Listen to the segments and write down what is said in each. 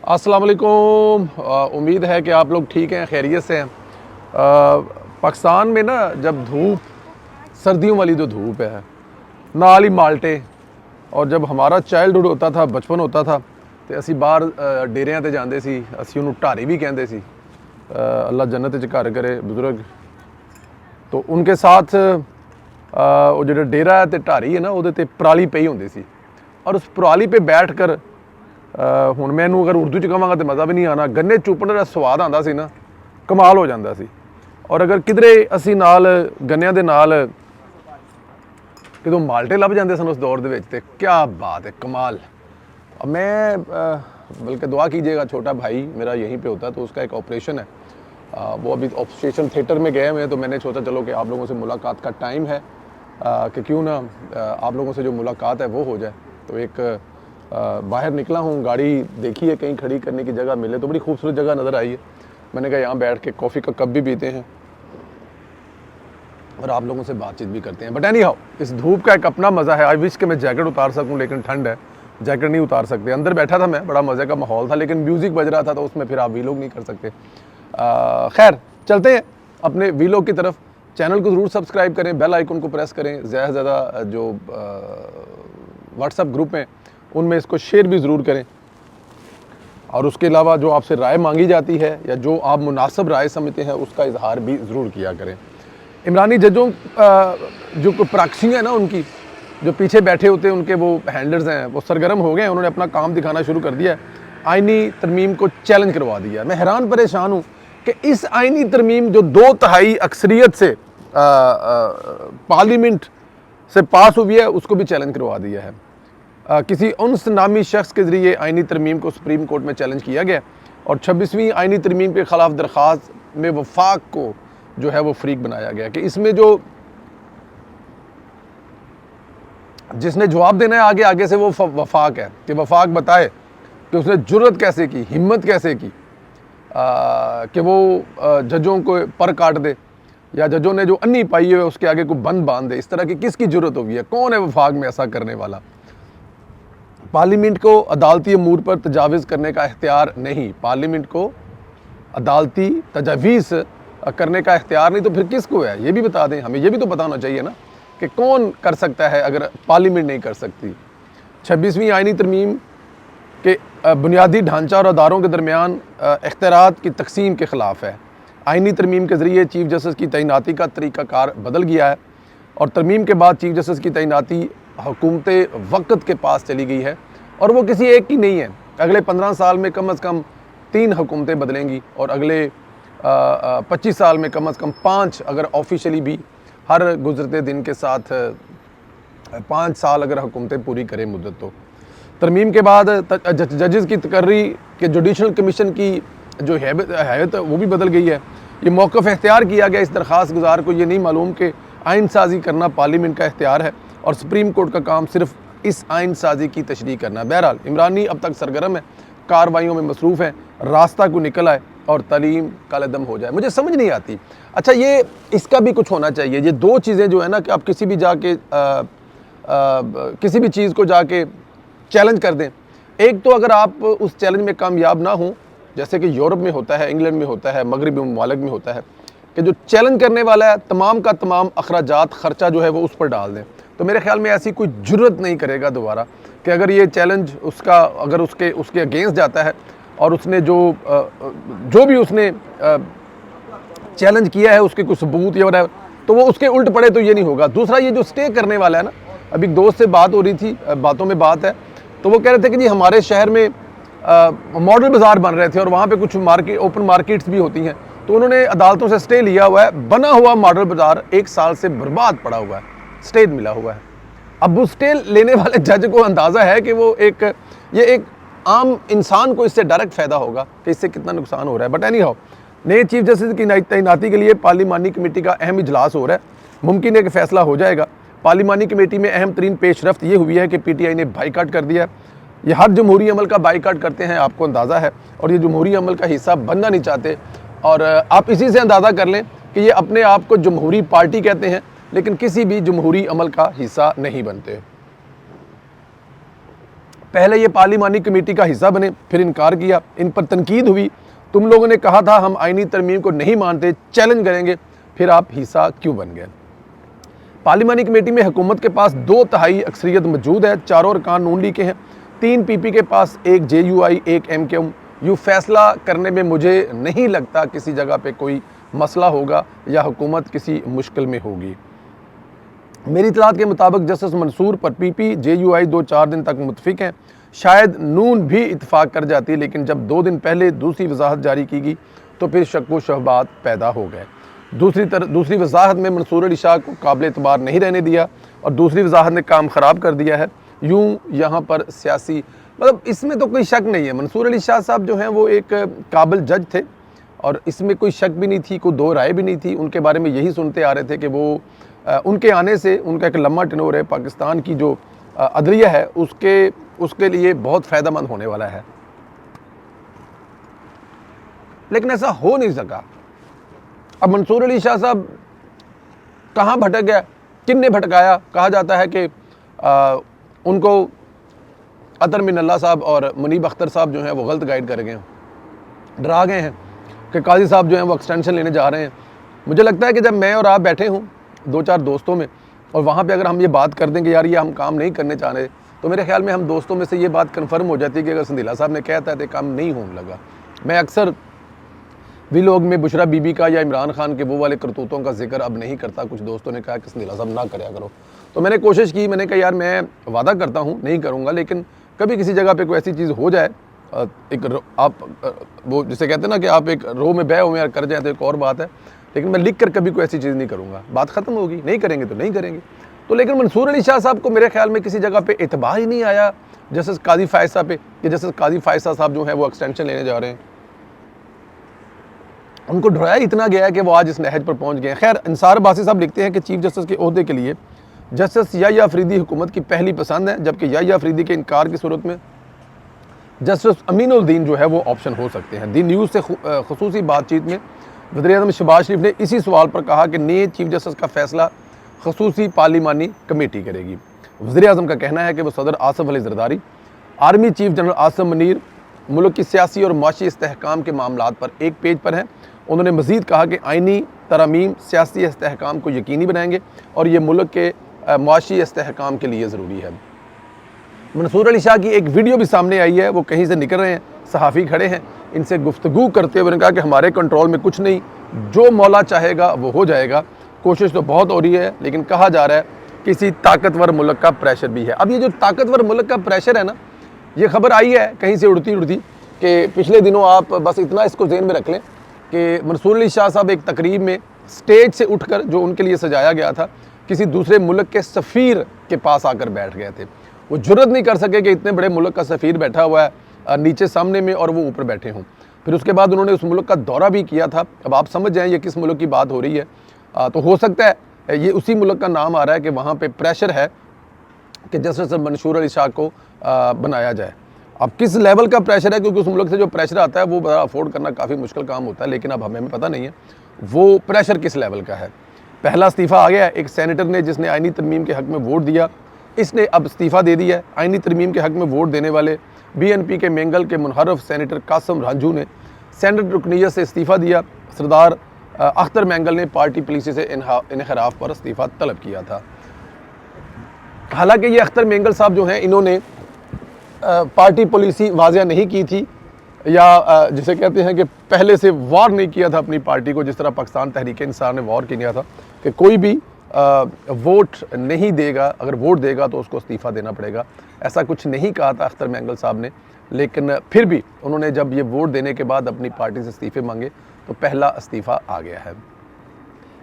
अस्सलाम वालेकुम। उम्मीद है कि आप लोग ठीक हैं, खैरियत से हैं। पाकिस्तान में ना जब धूप, सर्दियों वाली जो धूप है, नाल ही माल्टे, और जब हमारा चाइल्डहुड होता था, बचपन होता था, तो असी बाहर डेरियां ते जाते सी, असी उन्होंने ढारी भी कहते सी। अल्लाह जन्नत च घर करे बुजुर्ग। तो उनके साथ वो जो डेरा है तो ढारी है ना, वो पराली पई होंदी सी, और उस पराली पे बैठ कर हुण मैनू अगर उर्दू च कहांगा तो मज़ा भी नहीं आना। गन्ने चुपण का स्वाद आंदा सी ना, कमाल हो जाता सी। और अगर किधरे असी नाल गन्नियां दे नाल कितों माल्टे लभ जाते सन उस दौर दे विच, ते क्या बात है, कमाल। अब मैं बल्कि दुआ कीजिएगा, छोटा भाई मेरा यहीं पे होता है, तो उसका एक ऑपरेशन है, वो अभी ऑपरेशन थिएटर में गए हुए हैं। तो मैंने सोचा चलो कि आप लोगों से मुलाकात का टाइम है, कि क्यों ना आप लोगों से जो मुलाकात है वो हो जाए। तो एक बाहर निकला हूँ, गाड़ी देखी है कहीं खड़ी करने की जगह मिले तो बड़ी खूबसूरत जगह नज़र आई है। मैंने कहा यहाँ बैठ के कॉफ़ी का कप भी पीते हैं और आप लोगों से बातचीत भी करते हैं। बट एनी हाउ, इस धूप का एक अपना मज़ा है। आई विश कि मैं जैकेट उतार सकूँ, लेकिन ठंड है, जैकेट नहीं उतार सकते। अंदर बैठा था मैं, बड़ा मज़े का माहौल था, लेकिन म्यूज़िक बज रहा था तो उसमें फिर आप वीलॉग नहीं कर सकते। खैर चलते हैं अपने वीलॉग की तरफ। चैनल को ज़रूर सब्सक्राइब करें, बेल आइकन को प्रेस करें, ज़्यादा से ज़्यादा जो व्हाट्सएप ग्रुप हैं उनमें इसको शेयर भी ज़रूर करें। और उसके अलावा जो आपसे राय मांगी जाती है या जो आप मुनासिब राय समझते हैं उसका इजहार भी ज़रूर किया करें। इमरानी जजों जो प्रॉक्सी है ना, उनकी जो पीछे बैठे होते हैं, उनके वो हैंडलर्स हैं, वो सरगर्म हो गए हैं, उन्होंने अपना काम दिखाना शुरू कर दिया है। आइनी तरमीम को चैलेंज करवा दिया है। मैं हैरान परेशान हूँ कि इस आइनी तरमीम जो 2/3 अक्सरियत से पार्लियामेंट से पास हुई है, उसको भी चैलेंज करवा दिया है। किसी उनस नामी शख्स के ज़रिए आइनी तरमीम को सुप्रीम कोर्ट में चैलेंज किया गया और 26वीं आइनी तरमीम के ख़िलाफ़ दरख्वास्त में वफाक को जो है वो फ्रीक बनाया गया कि इसमें जो जिसने जवाब देना है आगे आगे से वो वफाक है, कि वफाक बताए कि उसने जुर्रत कैसे की, हिम्मत कैसे की कि वो जजों को पर काट दे, या जजों ने जो अन्नी पाई है उसके आगे को बंद बांध दे। इस तरह की किसकी जरूरत हुई है? कौन है वफाक में ऐसा करने वाला? पार्लियामेंट को अदालती अमूर पर तजावीज़ करने का इख्तियार नहीं, पार्लियामेंट को अदालती तजावीज़ करने का इख्तियार नहीं, तो फिर किसको है? ये भी बता दें, हमें ये भी तो पता होना चाहिए ना कि कौन कर सकता है अगर पार्लियामेंट नहीं कर सकती। 26वीं आइनी तरमीम के बुनियादी ढांचा और अदारों के दरमियान इख्तियारात की तकसीम के ख़िलाफ़ है। आइनी तरमीम के ज़रिए चीफ़ जस्टिस की तैनाती का तरीक़ाकार बदल गया है और तरमीम के बाद चीफ़ जस्टिस की तैनाती हुकूमत वक़्त के पास चली गई है, और वो किसी एक की नहीं है। अगले 15 साल में कम अज़ कम 3 हुकूमतें बदलेंगी और अगले 25 साल में कम अज़ कम 5, अगर ऑफिशियली भी हर गुजरते दिन के साथ 5 साल अगर हुकूमतें पूरी करें मुद्दत। तो तरमीम के बाद जजेस की तकर्री के जुडिशल कमीशन की जो हैत वो भी बदल गई है। ये मौक़िफ़ इख्तियार किया गया इस दरख्वास्त गुजार को ये नहीं मालूम कि आइन साजी करना पार्लियामेंट का इख्तियार है और सुप्रीम कोर्ट का काम सिर्फ इस आइन साजी की तशरीह करना। बहरहाल इमरानी अब तक सरगर्म है, कार्रवाइयों में मसरूफ़ हैं, रास्ता को निकल आए और तालीम कालेदम हो जाए। मुझे समझ नहीं आती। अच्छा, ये इसका भी कुछ होना चाहिए। ये 2 चीज़ें जो है ना, कि आप किसी भी जाके किसी भी चीज़ को जाके चैलेंज कर दें। एक तो अगर आप उस चैलेंज में कामयाब ना हों, जैसे कि यूरोप में होता है, इंग्लैंड में होता है, मगरबी ममालिक में होता है, कि जो चैलेंज करने वाला है तमाम का तमाम अखराजात खर्चा जो है वो उस पर डाल दें, तो मेरे ख्याल में ऐसी कोई ज़रूरत नहीं करेगा दोबारा कि अगर ये चैलेंज उसका अगर उसके अगेंस्ट जाता है और उसने जो भी उसने चैलेंज किया है उसके कुछ सबूत या तो वो उसके उल्ट पड़े, तो ये नहीं होगा। दूसरा, ये जो स्टे करने वाला है ना, अभी एक दोस्त से बात हो रही थी, बातों में बात है, तो वो कह रहे थे कि जी हमारे शहर में मॉडल बाज़ार बन रहे थे और वहाँ पे कुछ ओपन मार्केट्स भी होती हैं, तो उन्होंने अदालतों से स्टे लिया हुआ है। बना हुआ मॉडल बाज़ार 1 साल से बर्बाद पड़ा हुआ है, स्टे मिला हुआ है। अब उस स्टे लेने वाले जज को अंदाज़ा है कि वो ये एक आम इंसान को इससे डायरेक्ट फ़ायदा होगा कि इससे कितना नुकसान हो रहा है। बट एनी हाउ, नए चीफ जस्टिस की तैनाती के लिए पार्लिमानी कमेटी का अहम इजलास हो रहा है। मुमकिन है कि फ़ैसला हो जाएगा। पार्लिमानी कमेटी में अहम तरीन पेशरफ्त ये हुई है कि PTI ने बाइकाट कर दिया है। ये हर जमहूरी अमल का बाइकाट करते हैं, आपको अंदाज़ा है, और ये जमहूरी अमल का हिस्सा बनना नहीं चाहते। और आप इसी से अंदाज़ा कर लें कि ये अपने आप को जमहूरी पार्टी कहते हैं, लेकिन किसी भी जमहूरी अमल का हिस्सा नहीं बनते। पहले ये पार्लिमानी कमेटी का हिस्सा बने, फिर इनकार किया, इन पर तनकीद हुई, तुम लोगों ने कहा था हम आईनी तरमीम को नहीं मानते, चैलेंज करेंगे, फिर आप हिस्सा क्यों बन गए। पार्लिमानी कमेटी में हुकूमत के पास 2/3 अक्सरियत मौजूद है, चारों अरकान नून लीग के हैं, 3 पीपी के पास, 1 JUI, 1 MKM। फैसला करने में मुझे नहीं लगता किसी जगह पे कोई मसला होगा या हुकूमत किसी मुश्किल में होगी। मेरी इतलात के मुताबिक जस्टिस मंसूर पर पीपी JUI 2-4 दिन तक मुतफिक हैं, शायद नून भी इतफाक़ कर जाती, लेकिन जब 2 दिन पहले दूसरी वजाहत जारी की गई तो फिर शक व शुबहात पैदा हो गए। दूसरी वजाहत में मंसूर अली शाह को काबिल एतबार नहीं रहने दिया और दूसरी वजाहत ने काम ख़राब कर दिया है। यूँ यहाँ पर सियासी मतलब इसमें तो कोई शक नहीं है, मंसूर अली शाह साहब जो हैं वो एक काबिल जज थे और इसमें कोई शक भी नहीं थी, कोई दो राय भी नहीं थी। उनके बारे में यही सुनते आ रहे थे कि वो उनके आने से उनका एक लम्बा टेन्योर है, पाकिस्तान की जो अदलिया है उसके लिए बहुत फ़ायदेमंद होने वाला है, लेकिन ऐसा हो नहीं सका। अब मंसूर अली शाह साहब कहाँ भटक गया, किन ने भटकाया। कहा जाता है कि उनको अतर मिनल्ला साहब और मुनीब अख्तर साहब जो हैं वो गलत गाइड कर गए हैं, डरा गए हैं कि काजी साहब जो हैं वो एक्सटेंशन लेने जा रहे हैं। मुझे लगता है कि जब मैं और आप बैठे हों 2-4 दोस्तों में और वहाँ पे अगर हम ये बात कर दें कि यार ये हम काम नहीं करने चाह रहे, तो मेरे ख्याल में हम दोस्तों में से ये बात कन्फर्म हो जाती है कि अगर संदीला साहब ने कहता है तो काम नहीं होने लगा। मैं अक्सर भी लोग में बुशरा बीबी का या इमरान खान के वो वाले करतूतों का जिक्र अब नहीं करता। कुछ दोस्तों ने कहा कि संदीला साहब ना करया करो, तो मैंने कोशिश की, मैंने कहा यार मैं वादा करता हूँ नहीं करूँगा, लेकिन कभी किसी जगह पे कोई ऐसी चीज़ हो जाए, आप वो जिसे कहते हैं ना कि आप एक रो में बह हुए कर जाए तो एक और बात है, लेकिन मैं लिख कर कभी कोई ऐसी चीज़ नहीं करूँगा। बात ख़त्म होगी, नहीं करेंगे तो नहीं करेंगे। तो लेकिन मंसूर अली शाह साहब को मेरे ख्याल में किसी जगह पे एतबार ही नहीं आया जस्टिस काजी फायसा पे कि जस्टिस काजी फायसा साहब जो है वो एक्सटेंशन लेने जा रहे हैं। उनको डराया इतना गया है कि वो आज इस नहज पर पहुँच गए। खैर, अंसार बासी साहब लिखते हैं कि चीफ जस्टिस के ओहदे के लिए जस्टिस याह्या अफरीदी हुकूमत की पहली पसंद है, जबकि याह्या अफरीदी के इनकार की सूरत में जस्टिस अमीनुल दीन जो है वो ऑप्शन हो सकते हैं। दी न्यूज़ से खुसूसी बातचीत में वज़ीर-ए-आज़म शहबाज शरीफ ने इसी सवाल पर कहा कि नए चीफ जस्टिस का फैसला खुसूसी पार्लिमानी कमेटी करेगी। वज़ीर-ए-आज़म का कहना है कि वो सदर Asif Ali Zardari, army chief general Asim Munir मुल्क की सियासी और माशी इस्तेहकाम के मामलात पर एक पेज पर हैं। उन्होंने मज़ीद कहा कि आइनी तरमीम सियासी इस्तेहकाम को यकीनी बनाएंगे और ये मुल्क के माशी इस्तेहकाम के लिए ज़रूरी है। मंसूर अली शाह की एक वीडियो भी सामने आई है, वो कहीं से निकल रहे हैं, सहाफ़ी खड़े हैं, इनसे गुफ्तगू करते हुए उन्होंने कहा कि हमारे कंट्रोल में कुछ नहीं, जो मौला चाहेगा वो हो जाएगा। कोशिश तो बहुत हो रही है, लेकिन कहा जा रहा है किसी ताकतवर मुल्क का प्रेशर भी है। अब ये जो ताकतवर मुल्क का प्रेशर है ना, ये खबर आई है कहीं से उड़ती उड़ती कि पिछले दिनों, आप बस इतना इसको ज़हन में रख लें कि मंसूर अली शाह साहब एक तकरीब में स्टेज से उठकर, जो उनके लिए सजाया गया था, किसी दूसरे मुल्क के सफ़ीर के पास आकर बैठ गए थे। वो जुर्रत नहीं कर सके कि इतने बड़े मुल्क का सफ़ीर बैठा हुआ है नीचे सामने में और वो ऊपर बैठे हों। फिर उसके बाद उन्होंने उस मुल्क का दौरा भी किया था। अब आप समझ जाएँ ये किस मुल्क की बात हो रही है। तो हो सकता है ये उसी मुल्क का नाम आ रहा है कि वहाँ पे प्रेशर है कि जस्टिस मंसूर अली शाह को बनाया जाए। अब किस लेवल का प्रेशर है, क्योंकि उस मुल्क से जो प्रेशर आता है वो बड़ा अफोर्ड करना काफ़ी मुश्किल काम होता है, लेकिन अब हमें पता नहीं है वो प्रेशर किस लेवल का है। पहला इस्तीफ़ा आ गया है, एक सेनेटर ने जिसने आइनी तरमीम के हक़ में वोट दिया, इसने अब इस्तीफ़ा दे दिया है। आइनी तरमीम के हक़ में वोट देने वाले BNP के मेंगल के मुनहरफ सेनेटर कासिम रांझू ने सेनेट रुकनीयत से इस्तीफ़ा दिया। सरदार अख्तर मेंगल ने पार्टी पॉलिसी से इनहराफ पर इस्तीफ़ा तलब किया था। हालांकि ये अख्तर मेंगल साहब जो हैं, इन्होंने पार्टी पॉलिसी वाज़िया नहीं की थी, या जिसे कहते हैं कि पहले से वार नहीं किया था अपनी पार्टी को, जिस तरह पाकिस्तान तहरीक इंसाफ ने वार किया था कि कोई भी वोट नहीं देगा, अगर वोट देगा तो उसको इस्तीफ़ा देना पड़ेगा। ऐसा कुछ नहीं कहा था अख्तर मेंगल साहब ने, लेकिन फिर भी उन्होंने जब ये वोट देने के बाद अपनी पार्टी से इस्तीफ़े मांगे तो पहला इस्तीफ़ा आ गया है।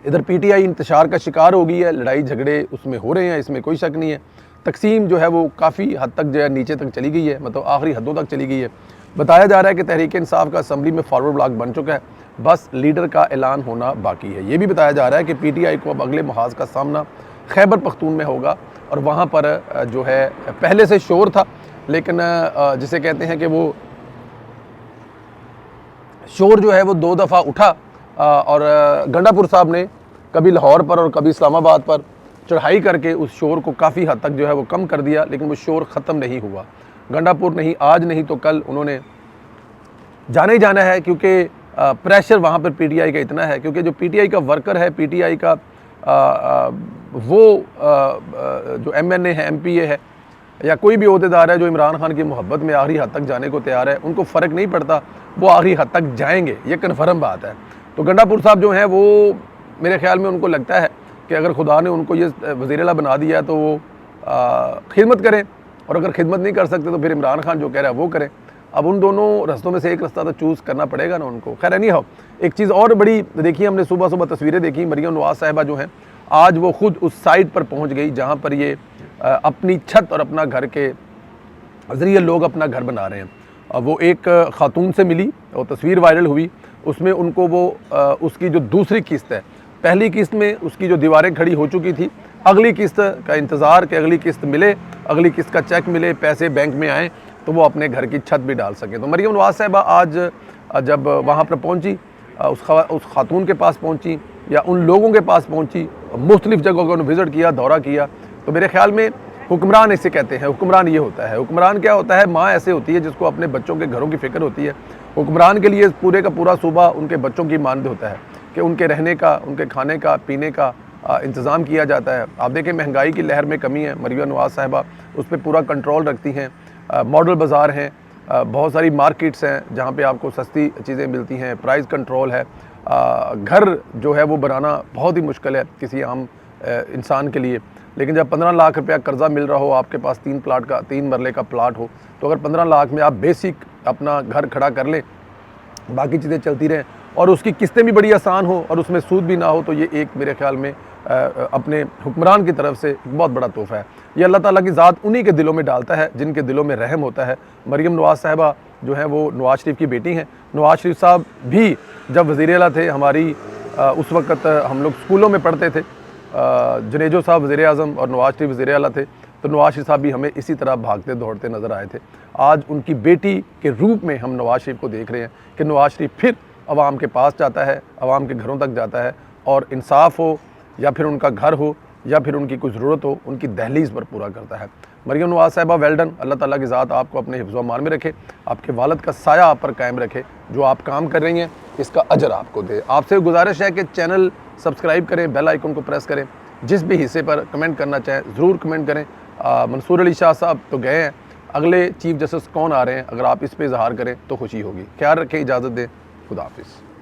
इधर PTI इंतशार का शिकार हो गई है, लड़ाई झगड़े उसमें हो रहे हैं, इसमें कोई शक नहीं है। तकसीम जो है वो काफ़ी हद तक जो है नीचे तक चली गई है, मतलब आखिरी हदों तक चली गई है। बताया जा रहा है कि तहरीक इंसाफ का असम्बली में फॉरवर्ड ब्लॉक बन चुका है, बस लीडर का ऐलान होना बाकी है। ये भी बताया जा रहा है कि PTI को अब अगले महाज का सामना खैबर पख्तून में होगा, और वहाँ पर जो है पहले से शोर था, लेकिन जिसे कहते हैं कि वो शोर जो है वो 2 दफ़ा उठा, और गंडापुर साहब ने कभी लाहौर पर और कभी इस्लामाबाद पर चढ़ाई करके उस शोर को काफ़ी हद तक जो है वो कम कर दिया, लेकिन वो शोर ख़त्म नहीं हुआ। गंडापुर नहीं, आज नहीं तो कल उन्होंने जाना ही जाना है, क्योंकि प्रेशर वहाँ पर पीटीआई का इतना है, क्योंकि जो पीटीआई का वर्कर है, पीटीआई का जो एमएनए है, एमपीए है, या कोई भी अहदेदार है जो इमरान खान की मोहब्बत में आखिरी हद तक जाने को तैयार है, उनको फ़र्क नहीं पड़ता, वो आखिरी हद तक जाएंगे, ये कन्फर्म बात है। तो गंडापुर साहब जो हैं वो मेरे ख्याल में उनको लगता है कि अगर खुदा ने उनको ये वज़ीर आला बना दिया तो वो खिदमत करें, और अगर खिदमत नहीं कर सकते तो फिर इमरान खान जो कह रहा है वो करें। अब उन दोनों रास्तों में से एक रास्ता तो चूज़ करना पड़ेगा ना उनको। खैर नहीं हो, एक चीज़ और बड़ी देखी, हमने सुबह सुबह तस्वीरें देखी, मरियम नवाज़ साहिबा जो हैं आज वो खुद उस साइट पर पहुंच गई जहां पर ये अपनी छत और अपना घर के ज़रिए लोग अपना घर बना रहे हैं। वो एक ख़ातून से मिली, वो तस्वीर वायरल हुई, उसमें उनको वो उसकी जो दूसरी किस्त है, पहली किस्त में उसकी जो दीवारें खड़ी हो चुकी थी, अगली किस्त का इंतज़ार कि अगली किस्त मिले, अगली किस्त का चेक मिले, पैसे बैंक में आएँ तो वो अपने घर की छत भी डाल सकें। तो मरियम नवाज़ साहिबा आज जब वहाँ पर पहुँची, उस खातून के पास पहुँची या उन लोगों के पास पहुँची, मुख्तलिफ़ जगहों को विज़िट किया, दौरा किया, तो मेरे ख़्याल में हुक्मरान इसे कहते हैं। हुक्मरान ये होता है, हुक्मरान क्या होता है, माँ ऐसे होती है जिसको अपने बच्चों के घरों की फ़िक्र होती है। हुक्मरान के लिए पूरे का पूरा सूबा उनके बच्चों की मानद होता है कि उनके रहने का, उनके खाने का, पीने का इंतज़ाम किया जाता है। आप देखें महंगाई की लहर में कमी है, मरियम नवाज़ साहिबा उस पर पूरा कंट्रोल रखती हैं। मॉडल बाज़ार हैं, बहुत सारी मार्केट्स हैं जहाँ पे आपको सस्ती चीज़ें मिलती हैं, प्राइस कंट्रोल है। घर जो है वो बनाना बहुत ही मुश्किल है किसी आम इंसान के लिए, लेकिन जब 15 लाख रुपया कर्जा मिल रहा हो, आपके पास 3 मरले का प्लाट हो, तो अगर 15 लाख में आप बेसिक अपना घर खड़ा कर लें, बाकी चीज़ें चलती रहें और उसकी किस्तें भी बड़ी आसान हो और उसमें सूद भी ना हो, तो ये एक मेरे ख्याल में अपने हुक्मरान की तरफ से एक बहुत बड़ा तोहफ़ा है। ये अल्लाह ताला की ज़ात उन्हीं के दिलों में डालता है जिनके दिलों में रहम होता है। मरियम नवाज़ साहिबा जो है वो नवाज़ शरीफ की बेटी हैं। नवाज़ शरीफ साहब भी जब वज़ीर आला थे, हमारी उस वक़्त हम लोग स्कूलों में पढ़ते थे, जुनेजो साहब वज़ीर आज़म और नवाज़ शरीफ वज़ीर आला थे, तो नवाज़ शरीफ साहब भी हमें इसी तरह भागते दौड़ते नज़र आए थे। आज उनकी बेटी के रूप में हम नवाज़ शरीफ को देख रहे हैं कि नवाज़ शरीफ फिर आवाम के पास जाता है, आवाम के घरों तक जाता है और इंसाफ हो या फिर उनका घर हो या फिर उनकी कोई ज़रूरत हो, उनकी दहलीज़ पर पूरा करता है। मरियम नवाज़ साहिबा वेल डन। अल्लाह ताला की ज़ात आपको अपने हिफ्ज़ व अमान में रखे, आपके वालिद का साया आप पर कायम रखे, जो आप काम कर रही हैं इसका अजर आपको दे। आपसे गुजारिश है कि चैनल सब्सक्राइब करें, बेल आइकन को प्रेस करें, जिस भी हिस्से पर कमेंट करना चाहें ज़रूर कमेंट करें। मंसूर अली शाह साहब तो गए हैं, अगले चीफ जस्टिस कौन आ रहे हैं, अगर आप इस पर इजहार करें तो खुशी होगी। ख्याल रखें, इजाज़त दें, खुदा हाफिज़।